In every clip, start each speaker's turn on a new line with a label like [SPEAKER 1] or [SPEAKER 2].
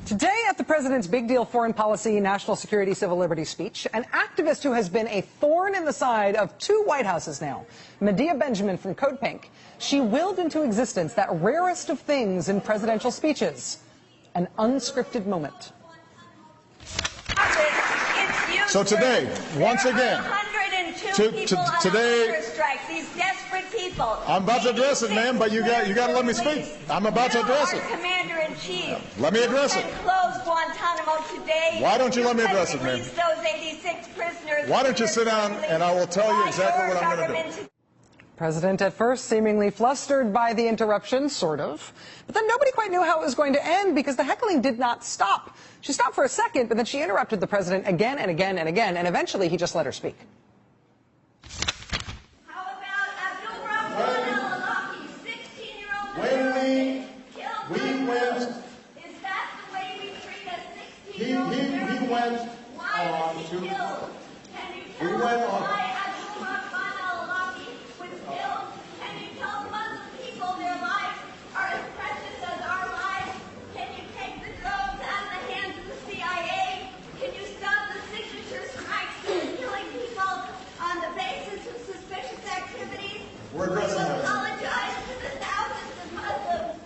[SPEAKER 1] Today at the president's big deal foreign policy, national security, civil liberties speech, an activist who has been a thorn in the side of two White Houses now, Medea Benjamin from Code Pink, she willed into existence that rarest of things in presidential speeches, an unscripted moment.
[SPEAKER 2] So today, once again, today,
[SPEAKER 3] these desperate people.
[SPEAKER 2] I'm about to address it, ma'am, but you got to let me speak. I'm about to address it.
[SPEAKER 3] Commander-in-Chief.
[SPEAKER 2] Let me address it.
[SPEAKER 3] Close Guantanamo today.
[SPEAKER 2] Why don't you let me address it, ma'am?
[SPEAKER 3] Those 86 prisoners.
[SPEAKER 2] Why don't you sit down and I will tell you exactly what I'm going to do.
[SPEAKER 1] President at first seemingly flustered by the interruption, sort of. But then nobody quite knew how it was going to end because the heckling did not stop. She stopped for a second, but then she interrupted the president again and again and again, and eventually he just let her speak.
[SPEAKER 3] How about Abdul 16-year-old
[SPEAKER 2] When we went,
[SPEAKER 3] is that the way we treat a 16-year-old?
[SPEAKER 2] he went
[SPEAKER 3] Why was he killed? Can you tell us why was killed? Can you tell Muslim people their lives are as precious as our lives? Can you take the drones out of the hands of the CIA? Can you stop the signature strikes and killing people on the basis of suspicious activities?
[SPEAKER 2] We're addressing that.
[SPEAKER 3] Apologize to the thousands of Muslims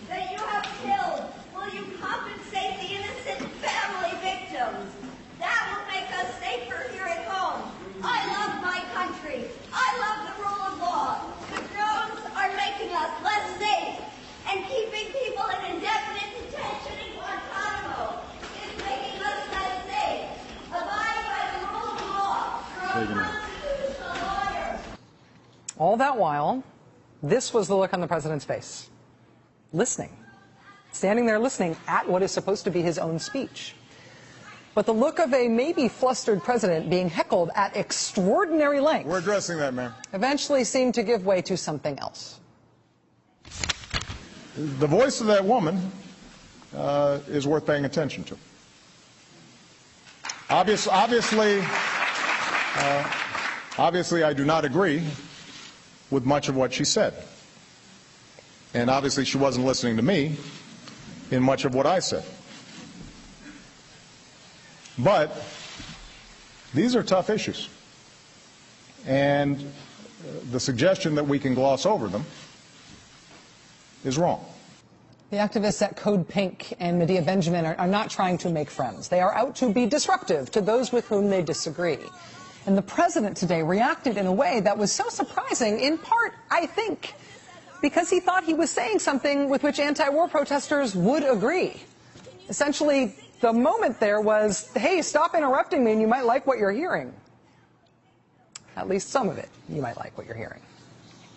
[SPEAKER 3] that you have killed. Will you compensate the innocent family victims? That will make us safer here at home. I love my country. I love the rule of law. The drones are making us less safe, and keeping people in indefinite detention in Guantanamo is making us less safe. Abide by the rule of law. You're a constitutional lawyer.
[SPEAKER 1] All that while, this was the look on the president's face. Listening. Standing there listening at what is supposed to be his own speech. But the look of a maybe flustered president being heckled at extraordinary length.
[SPEAKER 2] We're addressing that, ma'am.
[SPEAKER 1] Eventually seemed to give way to something else.
[SPEAKER 2] The voice of that woman is worth paying attention to. Obviously, I do not agree with much of what she said. And obviously she wasn't listening to me in much of what I said. But these are tough issues, and the suggestion that we can gloss over them is wrong.
[SPEAKER 1] The activists at Code Pink and Medea Benjamin are not trying to make friends. They are out to be disruptive to those with whom they disagree. And the president today reacted in a way that was so surprising, in part, I think, because he thought he was saying something with which anti-war protesters would agree. Essentially, the moment there was, hey, stop interrupting me and you might like what you're hearing. At least some of it, you might like what you're hearing.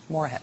[SPEAKER 1] More ahead.